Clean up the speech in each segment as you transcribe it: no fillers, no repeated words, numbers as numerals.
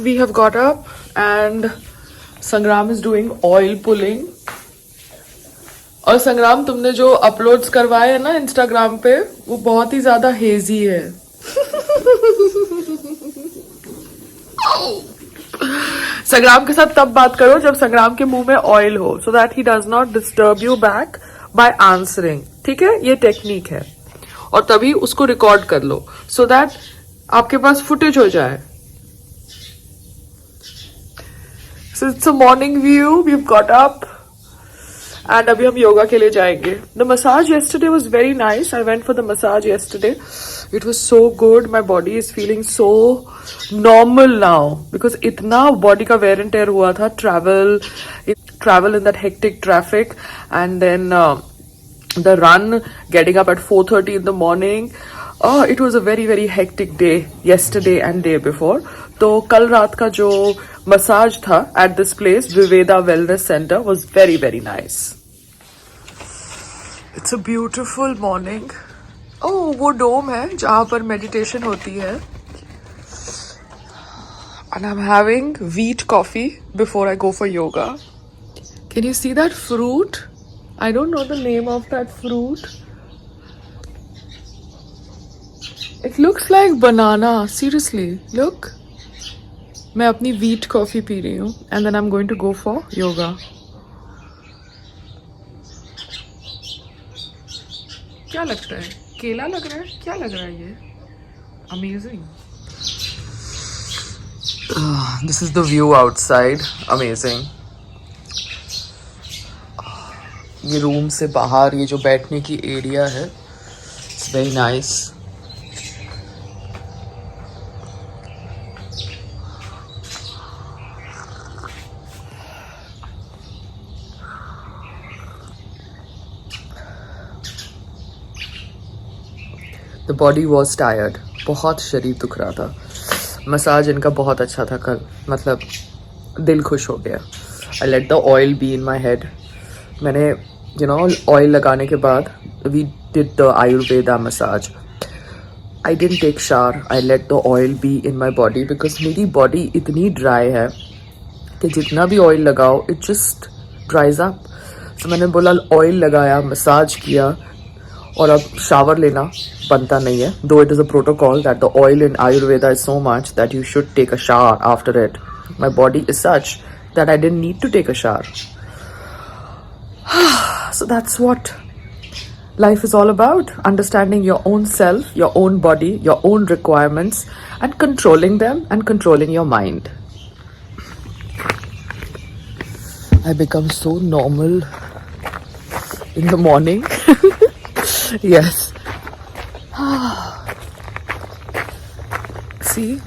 we have got up and संग्राम is doing oil pulling. और संग्राम तुमने जो अपलोड्स करवाए हैं ना इंस्टाग्राम पे वो बहुत ही ज्यादा हेजी है. संग्राम के साथ तब बात करो जब संग्राम के मुंह में ऑयल हो, so that he does not disturb you back by answering. ठीक है, ये टेक्निक है. और तभी उसको रिकॉर्ड कर लो सो दैट आपके पास फुटेज हो जाए. So it's a morning view. We have got up and अभी हम योगा के लिए जाएंगे. The massage yesterday was very nice. I went for the massage yesterday. It was so good. My body is feeling so normal now because इतना body का wear and tear हुआ था. Travel in that hectic traffic and then the run, getting up at 4:30 in the morning. Oh, it was a very very hectic day yesterday and day before. तो कल रात का जो massage था at this place, Viveda Wellness Center, was very very nice. It's a beautiful morning. Oh, वो डोम है जहाँ पर मेडिटेशन होती है. And I'm having wheat coffee before I go for yoga. Can you see that fruit? I don't know the name of that fruit. It looks like banana. Seriously, look. मैं अपनी wheat coffee P रही हूँ and then I'm going to go for yoga. क्या लगता है? केला लग रहा है? क्या लग रहा है ये? Amazing. This is the view outside. Amazing. ये रूम से बाहर ये जो बैठने की एरिया है, it's very nice. The body was tired. बहुत शरीर दुख रहा था. मसाज इनका बहुत अच्छा था कल. मतलब दिल खुश हो गया. I let the oil be in my head. मैंने ऑयल लगाने के बाद we did the Ayurveda massage. I didn't take shower. I let the oil be in my body because मेरी body इतनी dry है कि जितना भी ऑयल लगाओ it just dries up. So मैंने बोला ऑयल लगाया, मसाज किया और अब शावर लेना बनता नहीं है. Though it is a protocol that the oil in Ayurveda is so much that you should take a shower after it. My body is such that I didn't need to take a shower. So that's what life is all about. Understanding your own self, your own body, your own requirements and controlling them and controlling your mind. I become so normal in the morning. Yes. See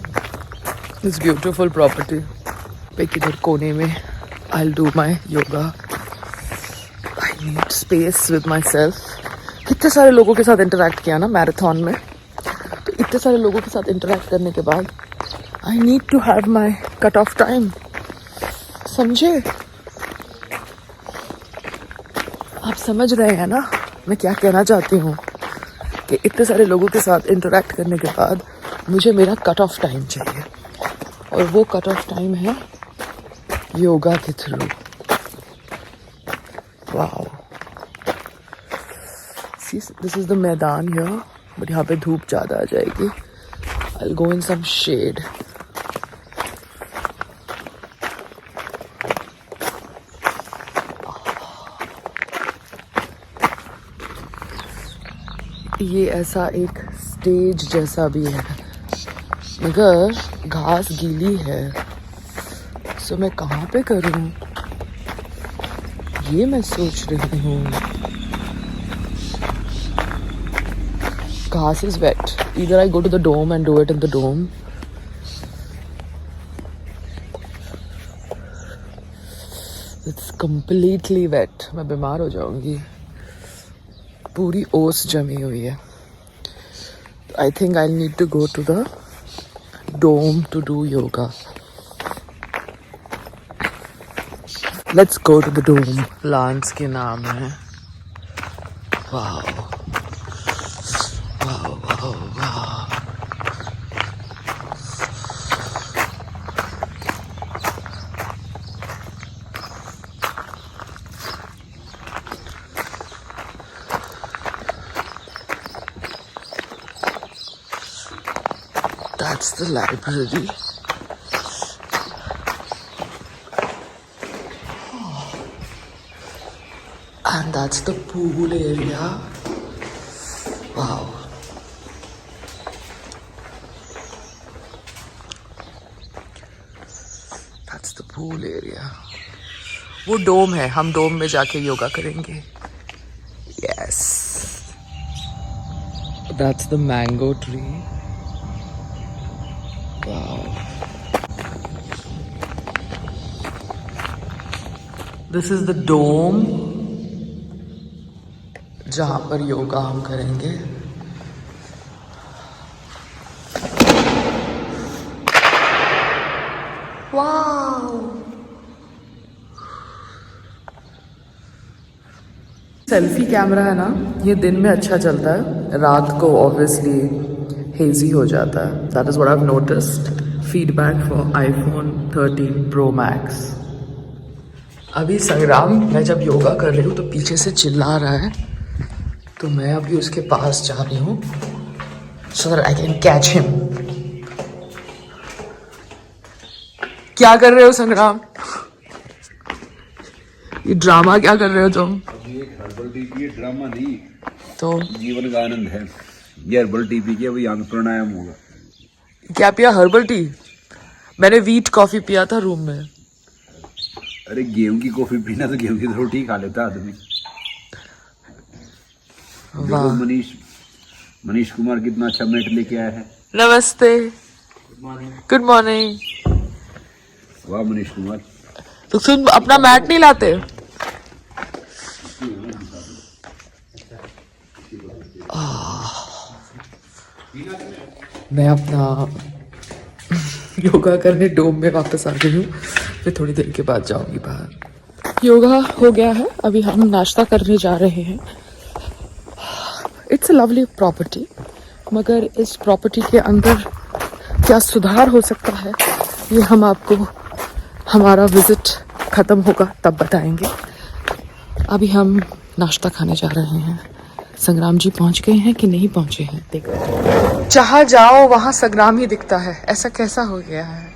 this beautiful property. Like इधर कोने में I'll do my yoga. I need space with myself. कितने सारे लोगों के साथ interact किया ना मैराथन में. तो इतने सारे लोगों के साथ interact करने के बाद I need to have my cut off time. समझे? आप समझ रहे हैं ना मैं क्या कहना चाहती हूँ कि इतने सारे लोगों के साथ इंटरेक्ट करने के बाद मुझे मेरा कट ऑफ टाइम चाहिए और वो कट ऑफ टाइम है योगा के through. Wow. This is the maidan here but यहाँ पे धूप ज़्यादा आ जाएगी. I will go in some shade. ये ऐसा एक स्टेज जैसा भी है मगर घास गीली है. सो मैं कहाँ पे करूँ ये मैं सोच रही हूँ. Ghas is wet. Either I go to the dome and do it in the dome. It's completely wet. मैं बीमार हो जाऊंगी. पूरी ओस जमी हुई है. I think I'll need to go to the dome to do yoga. Let's go to the dome. Lance के नाम है. Wow. Wow, wow, wow. That's the library. And that's the pool area. Wow. That's the pool area. वो डोम है, हम डोम में जाके योगा करेंगे. Yes. That's the mango tree. Wow. This is the dome जहाँ पर योगा हम करेंगे. वाओ. सेल्फी कैमरा है ना, ये दिन में अच्छा चलता है, रात को ऑब्वियसली हेजी हो जाता है. That is what I have noticed. Feedback for iPhone 13 Pro Max. अभी संग्राम, मैं जब योगा कर रही हूँ तो पीछे से चिल्ला रहा है, तो मैं अभी उसके पास जा रही हूँ so that I can catch him. क्या कर रहे हो संग्राम? ये ड्रामा क्या कर रहे हो तुम? अभी एक हर्बल टी की ड्रामा नहीं, तो जीवन का आनंद है. ये हर्बल टी पी के अभी यहाँ पे प्राणायाम होगा. क्या पिया? Herbal tea. मैंने व्हीट कॉफी पिया था रूम में. अरे गेहूं की कॉफी पीना तो गेहूं की रोटी खा लेता आदमी. देखो मनीष कुमार कितना अच्छा मैट लेके आया है. नमस्ते. Good morning. वाह मनीष कुमार. तो तुम अपना मैट नहीं लाते? मैं अपना योगा करने डोम में वापस आ गई हूँ. फिर थोड़ी देर के बाद जाऊंगी बाहर. योगा हो गया है, अभी हम नाश्ता करने जा रहे हैं. इट्स अ लवली प्रॉपर्टी, मगर इस प्रॉपर्टी के अंदर क्या सुधार हो सकता है ये हम आपको हमारा विजिट खत्म होगा तब बताएंगे. अभी हम नाश्ता खाने जा रहे हैं. संग्राम जी पहुंच गए हैं कि नहीं पहुंचे हैं देखो. जहाँ जाओ वहाँ संग्राम ही दिखता है. ऐसा कैसा हो गया है?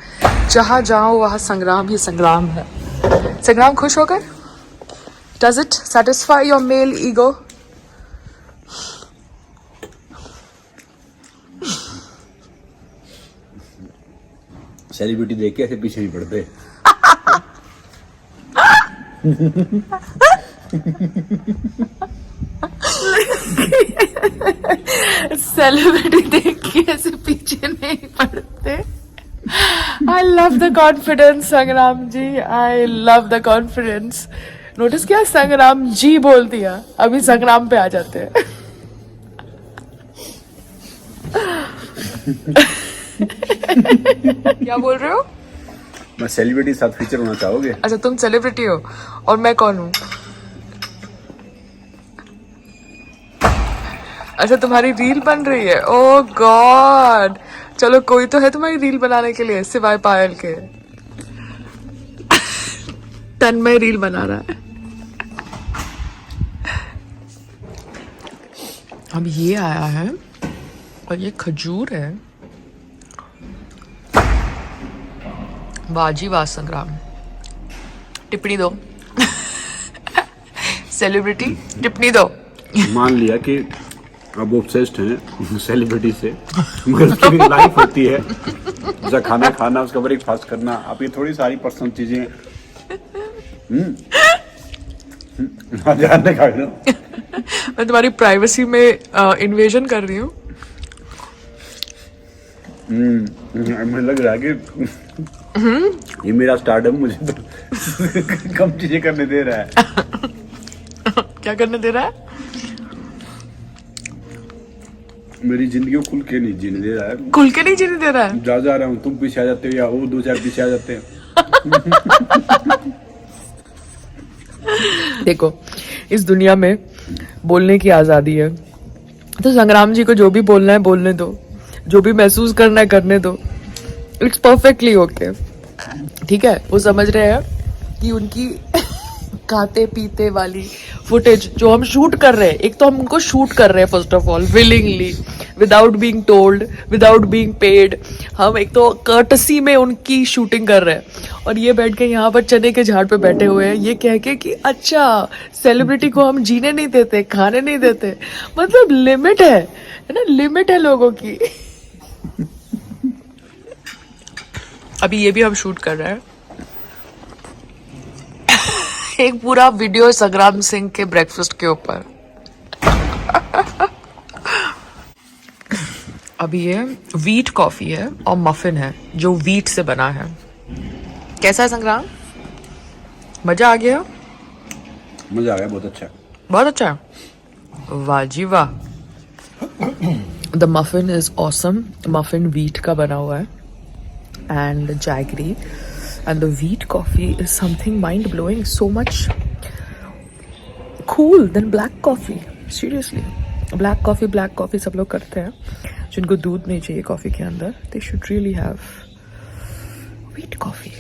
जहाँ जाओ वहाँ संग्राम ही संग्राम है. संग्राम खुश हो गए? Does it satisfy your male ego? Celebrity देख के ऐसे पीछे भी पड़ते. सेलिब्रिटी देख के ऐसे पीछे नहीं पड़ते. आई love the confidence Sangram ji. I love the confidence. Notice किया? संग्राम जी बोल दिया, अभी संग्राम पे आ जाते हैं. क्या बोल रहे हो? मैं सेलिब्रिटी साथ फीचर होना चाहोगे? अच्छा तुम सेलिब्रिटी हो और मैं कौन हूँ? अच्छा तुम्हारी रील बन रही है. ओह गॉड. चलो कोई तो है तुम्हारी रील बनाने के लिए सिवाय पायल के. तन्मय रील बना रहा है. अब ये आया है और ये खजूर है. बाजी वाह संग्राम. टिप्पणी दो. सेलिब्रिटी टिप्पणी दो. मान लिया कि अब ऑब्सेस्ड हैं सेलिब्रिटी से, मगर उसकी लाइफ होती है. उसका खाना खाना, उसका ब्रेकफास्ट करना. आप ये थोड़ी सारी पर्सनल चीजें ध्यान रखा लो. मैं तुम्हारी प्राइवेसी में इन्वेजन कर रही हूँ. मुझे लग रहा है कि ये मेरा स्टार्टअप मुझे तो कम चीजें करने दे रहा है. क्या करने दे रहा है? मेरी जिंदगी को खुल के नहीं जीने दे रहा है. खुल के नहीं जीने दे रहा है? जा रहा हूँ, तुम पीछे आ जाते हो या वो 2-4 पीछे आ जाते हैं. देखो इस दुनिया में बोलने की आजादी है, तो संग्राम जी को जो भी बोलना है बोलने दो, जो भी महसूस करना है करने दो. It's perfectly okay. ठीक है, वो समझ रहे हैं कि उनकी खाते पीते वाली फुटेज जो हम शूट कर रहे हैं, एक तो हम उनको शूट कर रहे हैं first of all willingly without being told, without being paid. हम एक तो कर्टसी में उनकी शूटिंग कर रहे हैं और ये बैठ के यहाँ पर चने के झाड़ पे बैठे हुए हैं, ये कह के कि अच्छा सेलिब्रिटी को हम जीने नहीं देते, खाने नहीं देते। मतलब लिमिट है ना, लिमिट है लोगों की। अभी ये भी हम शूट कर रहे हैं एक पूरा वीडियो संग्राम सिंह के ब्रेकफास्ट के ऊपर। अभी ये व्हीट कॉफी है और मफिन है जो व्हीट से बना है। कैसा है संग्राम? मजा आ गया? मजा आ गया, बहुत अच्छा है। बहुत अच्छा है, वाह जी वाह। The muffin is awesome. Muffin wheat का बना हुआ है and jaggery, and the wheat coffee is something mind blowing, so much cool than black coffee, seriously। black coffee सब लोग करते हैं जिनको दूध नहीं चाहिए कॉफी के अंदर, they should really have wheat coffee।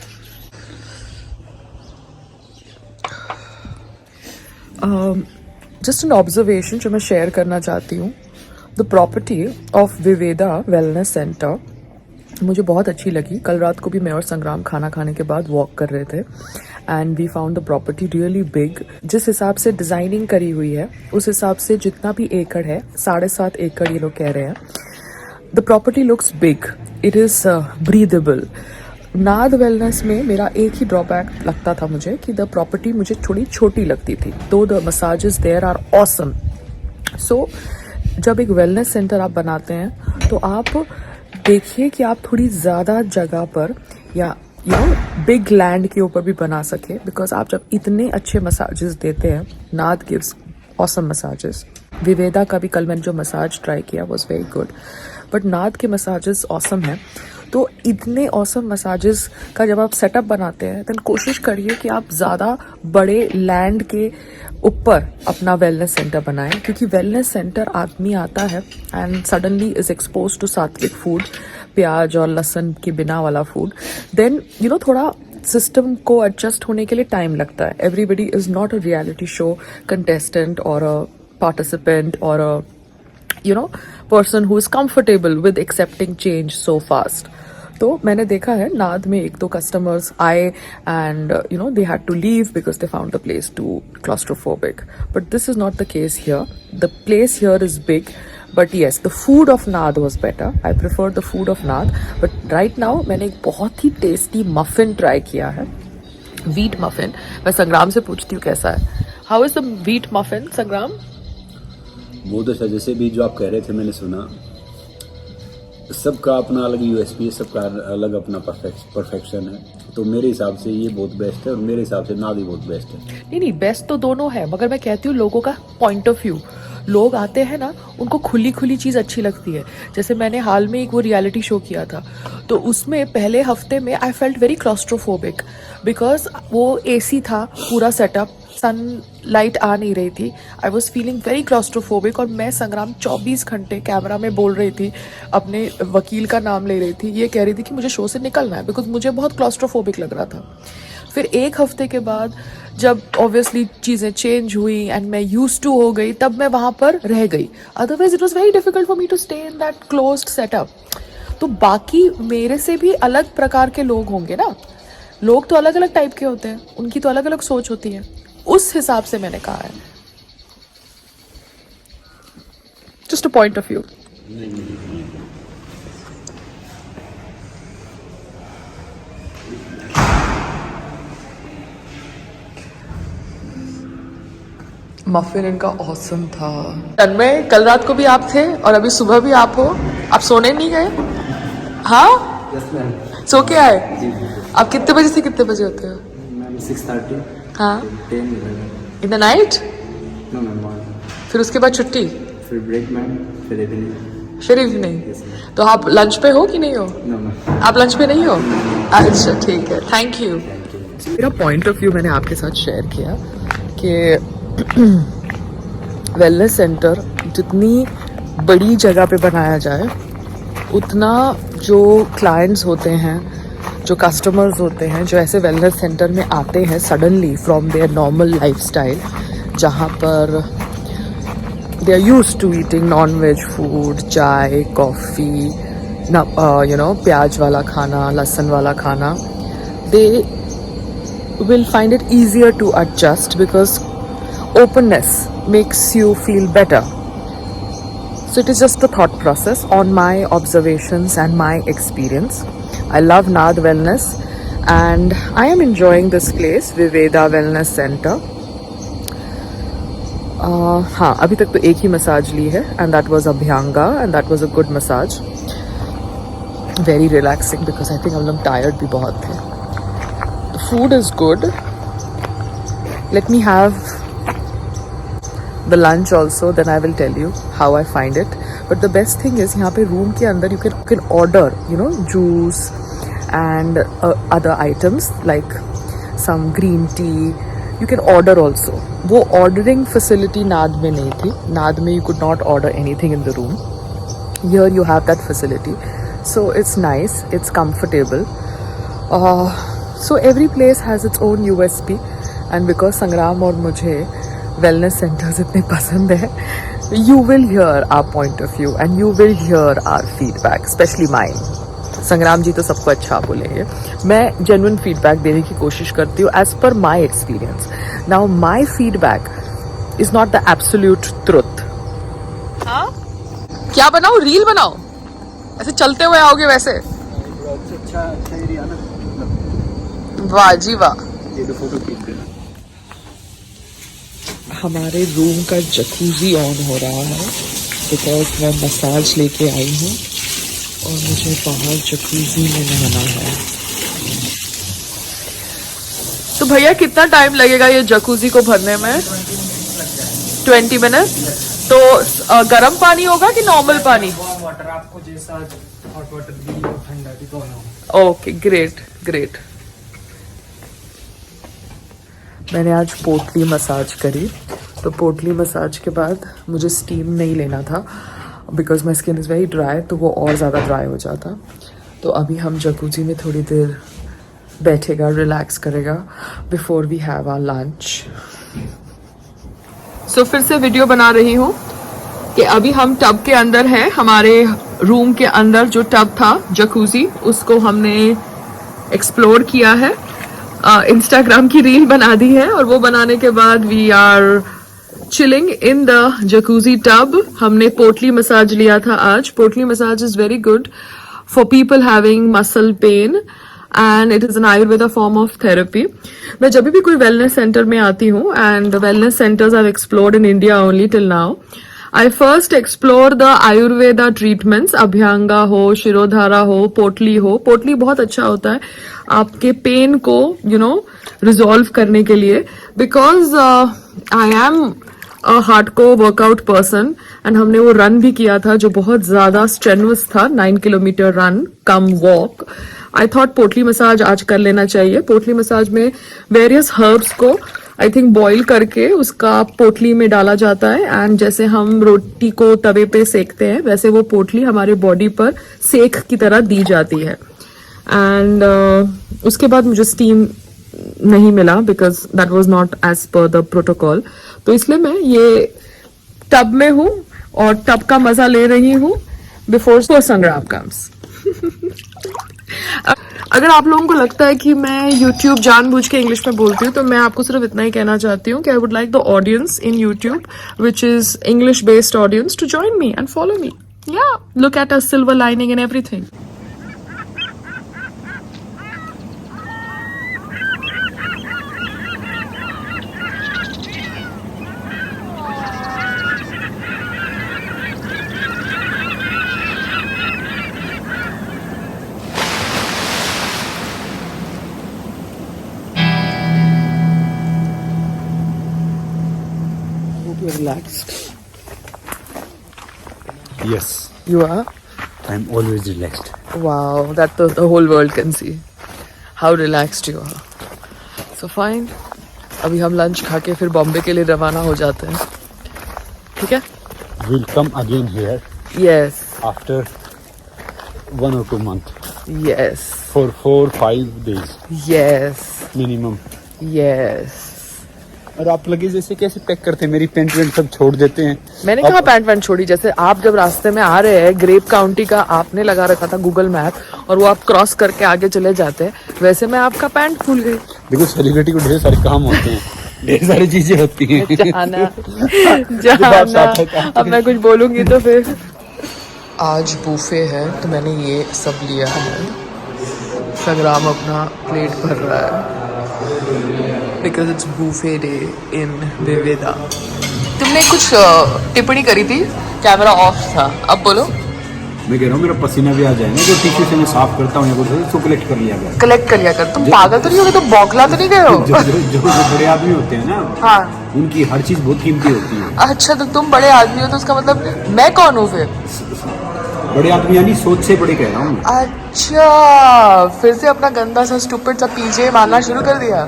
just an observation जो मैं शेयर करना चाहती हूँ, the property of Viveda wellness centre मुझे बहुत अच्छी लगी। कल रात को भी मैं और संग्राम खाना खाने के बाद वॉक कर रहे थे and we found the property really big. जिस हिसाब से डिजाइनिंग करी हुई है उस हिसाब से जितना भी एकड़ है, 7.5 एकड़ ये लोग कह रहे हैं। The property looks big, it is breathable. नाद वेलनेस में मेरा एक ही ड्रॉबैक लगता था मुझे कि द प्रॉपर्टी मुझे थोड़ी छोटी लगती थी, तो the massages there are awesome. So जब एक वेलनेस सेंटर आप बनाते हैं तो आप देखिए कि आप थोड़ी ज़्यादा जगह पर या बिग लैंड के ऊपर भी बना सके, बिकॉज आप जब इतने अच्छे मसाजेस देते हैं, नाद गिव्स ऑसम मसाजेस। विवेदा का भी कल मैंने जो मसाज ट्राई किया वाज वेरी गुड, बट नाद के मसाजेस ऑसम है। तो इतने ऑसम मसाजेस का जब आप सेटअप बनाते हैं तो कोशिश करिए कि आप ज़्यादा बड़े लैंड के ऊपर अपना वेलनेस सेंटर बनाएं, क्योंकि वेलनेस सेंटर आदमी आता है and suddenly is expose to sattvic food, प्याज और लहसुन के बिना वाला फूड, देन थोड़ा सिस्टम को एडजस्ट होने के लिए टाइम लगता है। Everybody is not a reality show contestant और अ पार्टिसिपेंट और अ person who is comfortable with accepting change so fast। तो मैंने देखा है नाद में एक दो कस्टमर्स आए and they had to leave because they found the place too claustrophobic, but this is not the case here। the place here is big, but yes, the food of Naad was better। I prefer the food of Naad, but right now मैंने एक बहुत ही tasty muffin try किया है, wheat muffin. मैं संग्राम से पूछती हूँ कैसा है। How is the wheat muffin संग्राम? बहुत अच्छा। जैसे भी जो आप कह रहे थे मैंने सुना, सबका अपना अलग यूएसपी है, सबका अलग अपना परफेक्शन है। तो मेरे हिसाब से ये बहुत बेस्ट है और मेरे हिसाब से नाद ही बहुत बेस्ट है। नहीं, बेस्ट तो दोनों है, मगर मैं कहती हूँ लोगों का पॉइंट ऑफ व्यू। लोग आते हैं ना, उनको खुली खुली चीज़ अच्छी लगती है। जैसे मैंने हाल में एक वो रियलिटी शो किया था, तो उसमें पहले हफ्ते में I felt very claustrophobic, because वो एसी था पूरा सेटअप, सनलाइट आ नहीं रही थी। I was feeling very claustrophobic और मैं संग्राम 24 घंटे कैमरा में बोल रही थी, अपने वकील का नाम ले रही थी, ये कह रही थी कि मुझे शो से निकलना है बिकॉज मुझे बहुत क्लॉस्ट्रोफोबिक लग रहा था। फिर एक हफ्ते के बाद जब ऑब्वियसली चीज़ें चेंज हुई एंड मैं यूज टू हो गई, तब मैं वहाँ पर रह गई। Otherwise it was very difficult for me to stay in that closed setup. तो बाकी मेरे से भी अलग प्रकार के लोग होंगे ना, लोग तो अलग अलग टाइप के होते हैं, उनकी तो अलग अलग सोच होती है, उस हिसाब से मैंने कहा है। Just a point of view. Muffin इनका ऑसम था। तन्मय, कल रात को भी आप थे और अभी सुबह भी आप हो, आप सोने नहीं गए? हाँ, सो के आए? आप कितने बजे से कितने बजे होते हो? 6:30। हाँ, 10 in the night? No ma'am, morning. फिर उसके बाद छुट्टी, फिर ब्रेक मैम, फिर इवनिंग। फिर इवनिंग। तो आप लंच पे हो कि नहीं हो? No ma'am. आप लंच पे नहीं हो? अच्छा, ठीक है, थैंक यू। मेरा पॉइंट ऑफ व्यू मैंने आपके साथ शेयर किया कि वेलनेस सेंटर जितनी बड़ी जगह पे बनाया जाए, उतना जो क्लाइंट्स होते हैं, जो कस्टमर्स होते हैं, जो ऐसे वेलनेस सेंटर में आते हैं suddenly from there normal lifestyle, जहाँ पर they are used to eating non-veg food, chai, coffee, प्याज वाला खाना, लहसुन वाला खाना, they will find it easier to adjust because openness makes you feel better. So it is just a thought process on my observations and my experience. I love Nad Wellness and I am enjoying this place, Viveda Wellness Center. हाँ, अभी तक तो एक ही massage ली है and that was Abhyanga and that was a good massage. Very relaxing because I think हम लोग tired भी बहुत थे. The food is good. Let me have the lunch also, then I will tell you how I find it. But the best thing is यहाँ पे room के अंदर you can order, juice and other items like some green tea. You can order also. वो ordering facility नाद में नहीं थी. नाद में you could not order anything in the room. Here you have that facility. So it's nice, it's comfortable. So every place has its own USP and because संग्राम और मुझे wellness centers इतने पसंद है, you will hear our point of view and you will hear our feedback, especially mine. संग्राम जी तो सबको अच्छा बोलेंगे. मैं genuine feedback देने की कोशिश करती हूँ as per my experience. Now my feedback is not the absolute truth. हाँ? क्या बनाओ? रील बनाओ? ऐसे चलते हुए आओगे वैसे? अच्छा एरिया ना. वाह जी वाह. ये तो फोटो खींच देना. हमारे रूम का जकूजी ऑन हो रहा है बिकॉज मैं मसाज लेके आई हूँ और मुझे बाहर जकूजी में नहाना है. तो भैया कितना टाइम लगेगा ये जकूजी को भरने में? 20 मिनट. तो गर्म पानी होगा कि नॉर्मल पानी? वाटर आपको जैसा हॉट वाटर भी और ठंडा भी दोनों. Okay, great. मैंने आज पोटली मसाज करी. तो पोटली मसाज के बाद मुझे स्टीम नहीं लेना था because my skin is very dry, तो वो और ज़्यादा ड्राई हो जाता. तो अभी हम जकूजी में थोड़ी देर बैठेगा, रिलैक्स करेगा before we have our lunch. So फिर से वीडियो बना रही हूँ कि अभी हम टब के अंदर हैं. हमारे रूम के अंदर जो टब था जकूजी, उसको हमने एक्सप्लोर किया है. इंस्टाग्राम की रील बना दी है और वो बनाने के बाद we are chilling in the Jacuzzi tub. हमने पोटली मसाज लिया था आज. Potli massage is very good for people having muscle pain and it is an Ayurveda form of therapy. मैं जब भी कोई वेलनेस सेंटर में आती हूँ and wellness centres I've explored in India only till now, I first explore the Ayurveda treatments. Abhyanga हो, शिरोधारा हो, पोटली हो. पोटली बहुत अच्छा होता है आपके पेन को रिजॉल्व करने के लिए because I am a hardcore workout person and हमने वो रन भी किया था जो बहुत ज्यादा स्ट्रेनुअस था, 9 kilometre run come walk. I thought पोटली मसाज आज कर लेना चाहिए. पोटली मसाज में वेरियस हर्ब्स को आई थिंक बॉईल करके उसका पोटली में डाला जाता है एंड जैसे हम रोटी को तवे पे सेकते हैं वैसे वो पोटली हमारे बॉडी पर सेक की तरह दी जाती है. एंड उसके बाद मुझे स्टीम नहीं मिला because that was not as per the protocol. तो इसलिए मैं ये टब में हूँ और टब का मजा ले रही हूँ बिफोर संग्राम कम्स. अगर आप लोगों को लगता है कि मैं YouTube जानबूझ के इंग्लिश में बोलती हूँ तो मैं आपको सिर्फ इतना ही कहना चाहती हूँ कि I would like the audience in YouTube which is English based audience to join me and follow me. या look at a silver lining in everything. You're relaxed. Yes, You are? I'm always relaxed. Wow, that the whole world can see how relaxed you are. So fine. अभी हम lunch खा के फिर बॉम्बे के लिए रवाना हो जाते हैं. ठीक है? We'll come again here Yes. after 1 or 2 months Yes. for 4-5 days Yes. minimum. Yes. और आप लगेज ऐसे कैसे पैक करते हैं? मेरी पेंट वेंट सब छोड़ देते हैं। मैंने कहा पैंट वैंट छोड़ी, जैसे आप जब रास्ते में आ रहे हैं ग्रेप काउंटी का आपने लगा रखा था गूगल मैप और वो आप क्रॉस करके आगे चले जाते हैं, वैसे मैं आपका पैंट भूल गई। देखो सेलिब्रिटी को ढेर सारे काम होते हैं, ढेर सारी चीजें होती हैं। जाना अब मैं कुछ बोलूंगी तो फिर। आज बूफे है तो मैंने ये सब लिया है। संग्राम अपना प्लेट भर रहा है because it's buffet day in विविधा। तुमने कुछ टिप्पणी करी थी, कैमरा ऑफ था, अब बोलो। मैं कह रहा हूँ मेरा पसीना भी आ जाए ना, जो टिश्यू से मैं साफ करता हूँ उसको कलेक्ट कर लिया गया। कलेक्ट कर लिया कर। तुम पागल तो नहीं हो गए? तुम बौखला तो नहीं गए हो? जो बड़े आदमी होते हैं ना, हाँ, उनकी हर चीज बहुत कीमती होती है। अच्छा तो तुम बड़े आदमी हो तो उसका मतलब मैं कौन हूँ फिर? बड़े आदमी यानी सोच से बड़े कह रहा हूँ। अच्छा, फिर से अपना गंदा सा स्टूपिड सा पीजे मारना शुरू कर दिया।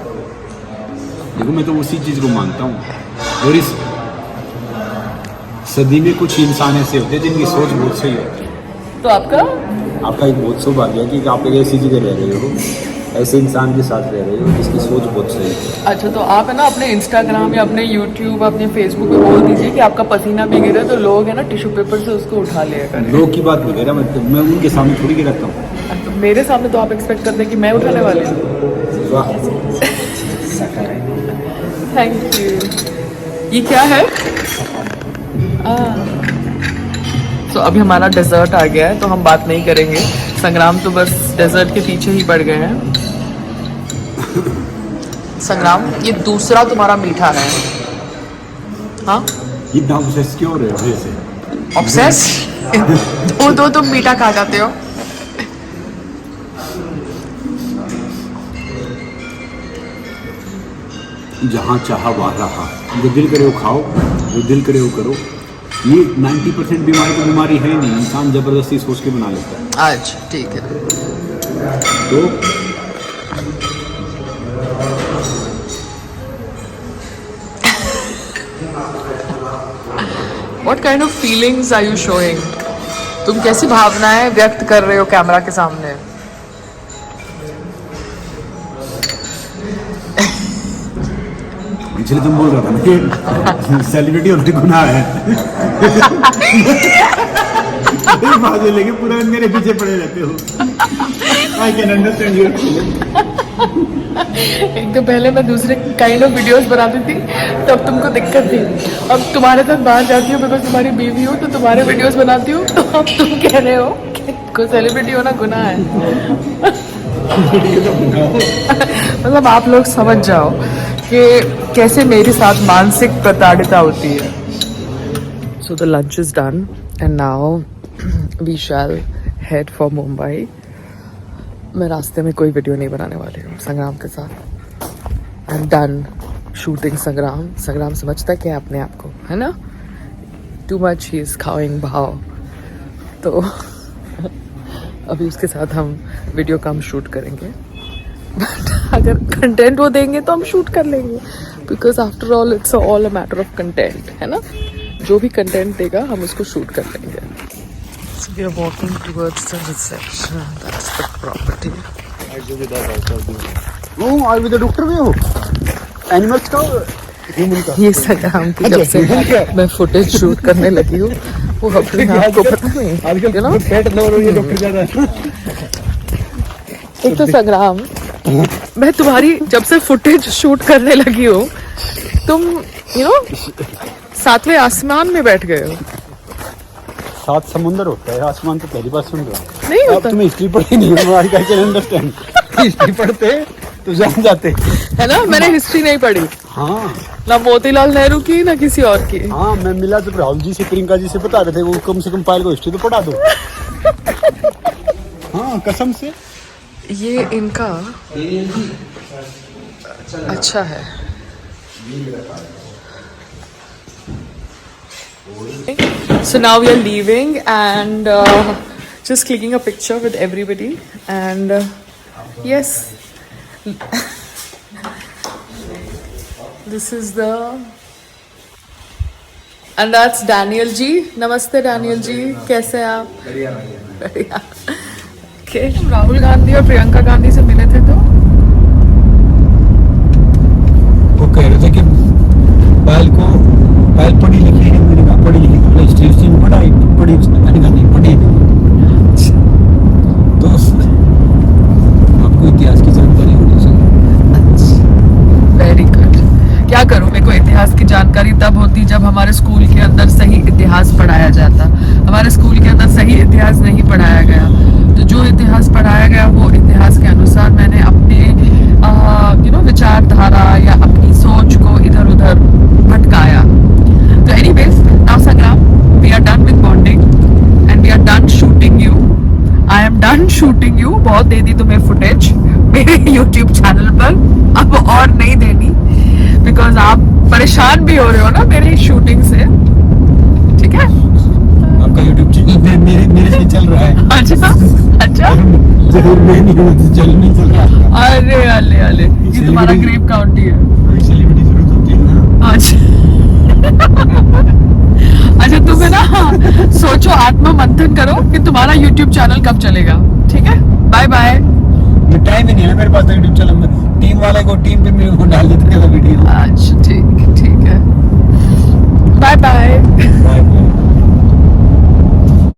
देखो मैं तो उसी चीज को मानता हूँ, और इस सदी में कुछ इंसान ऐसे होते हैं जिनकी सोच बहुत सही होती है। तो आपका एक बहुत सौभाग्य है कि आप एक ऐसी जगह रह रहे हो, ऐसे इंसान के साथ रह रहे हो जिसकी सोच बहुत सही है। अच्छा, तो आप है ना अपने इंस्टाग्राम या अपने यूट्यूब अपने फेसबुक पे बोल दीजिए कि आपका पसीना भी गिरे तो लोग है ना टिश्यू पेपर से उसको उठा लिया करें। लोग की बात नहीं कह रहा मैं उनके सामने थोड़ी गिराता हूँ। तो मेरे सामने तो आप एक्सपेक्ट करते हैं कि मैं उठाने वाली हूँ। वाह, थैंक यू। ये क्या है? तो अभी हमारा डेजर्ट आ गया है तो हम बात नहीं करेंगे। संग्राम तो बस डेजर्ट के पीछे ही पड़ गए हैं। संग्राम, ये दूसरा तुम्हारा मीठा है। हाँ, इतना ऑब्सेस क्यों हो रहे हो ऐसे? ऑब्सेस? दो तुम मीठा खा जाते हो। जहाँ चाहा वहाँ रहा, जो दिल करे वो खाओ, जो दिल करे वो करो। ये 90% बीमारी तो बीमारी है नहीं, इंसान जबरदस्ती सोच के बना लेता है। अच्छा ठीक है। तो What kind of feelings are you showing? तुम कैसी भावनाएं व्यक्त कर रहे हो कैमरा के सामने? इसलिए तुम बोल रहा था ना कि सेलिब्रिटी होने गुनाह है। बातें लेके पूरा मेरे पीछे पड़े रहते हो। I can understand your feeling। एक तो पहले मैं दूसरे काइंड ऑफ वीडियोस बनाती थी तब तुमको दिक्कत थी। अब तुम्हारे साथ बाहर जाती हूँ बिकॉज तुम्हारी बीवी हो तो तुम्हारे वीडियोस बनाती हूँ, तो अब तुम कह रहे हो कि सेलिब्रिटी होना गुनाह है। मतलब आप लोग समझ जाओ कि कैसे मेरे साथ मानसिक प्रताड़िता होती है। So the lunch is done and now we shall head for Mumbai. मैं रास्ते में कोई वीडियो नहीं बनाने वाली हूँ संग्राम के साथ। आई एम डन शूटिंग संग्राम। संग्राम समझता क्या अपने आप को, है ना? टू मच ही इज खाओइंग भाव। तो अभी उसके साथ हम वीडियो कम शूट करेंगे, बट अगर कंटेंट वो देंगे तो हम शूट कर लेंगे, because after all it's all a matter of content, है ना? जो भी कंटेंट देगा हम उसको शूट कर लेंगे। So we are walking towards the reception. That's the property. वो आयुर्वेद डॉक्टर भी हो, एनिमल्स का, ह्यूमन का। ये संग्राम की जब से मैं फुटेज शूट करने लगी हूँ वो अपने आप को पता नहीं, you know? पेट लवर ये डॉक्टर ज्यादा है। एक तो संग्राम, मैं तुम्हारी जब से फुटेज शूट करने लगी हूँ तुम यू नो 7वें आसमान में बैठ गए हो। 7 समुंदर होता है, आसमान तो पहली बार सुन रहा हूँ। नहीं अब होता तुम्हें हिस्ट्री पढ़ी नहीं है, आई कैन अंडरस्टैंड। हिस्ट्री पढ़ते तो जान जाते, है ना? मैंने हिस्ट्री नहीं पढ़ी, हाँ ना मोतीलाल नेहरू की ना किसी और की। हाँ। मैं मिला तो राहुल जी से, प्रियंका जी से बता रहे थे, वो कम से कम पायल को हिस्ट्री तो पढ़ा दो। हाँ कसम से। ये इनका अच्छा है। So now we are leaving and just clicking a picture with everybody and yes, this is the and that's Daniel जी। नमस्ते Daniel जी, कैसे हैं आप? बढ़िया। Okay, हम राहुल गांधी और प्रियंका गांधी से मिले थे तो वो कह रहे थे कि इतिहास की जानकारी तब होती जब हमारे स्कूल के अंदर सही इतिहास पढ़ाया जाता। हमारे स्कूल के अंदर सही इतिहास नहीं पढ़ाया गया, तो जो इतिहास पढ़ाया गया वो इतिहास के अनुसार मैंने अपने विचारधारा या अपनी सोच को इधर उधर भटकाया। तो anyways, now Sangram, we are done with bonding and we are done shooting you. I am done shooting you. बहुत दे दी तुम्हें फुटेज मेरे YouTube चैनल पर, अब और नहीं देनी, बिकॉज आप परेशान भी हो रहे हो ना मेरी शूटिंग से। ठीक है, आपका YouTube चैनल मेरे से चल रहा है। अच्छा जरूर मैं नहीं हूँ तो नहीं चल रहा। अरे अले अले, ये तुम्हारा ग्रेप काउंटी है। सेलिब्रिटी जरूर होती है ना। अच्छा तुम्हें ना सोचो, आत्म मंथन करो कि तुम्हारा YouTube चैनल कब चलेगा। ठीक है, बाय बाय। टाइम ही नहीं है मेरे पास YouTube चैनल में। टीम वाले को टीम पे मेरे को डाल देते वीडियो।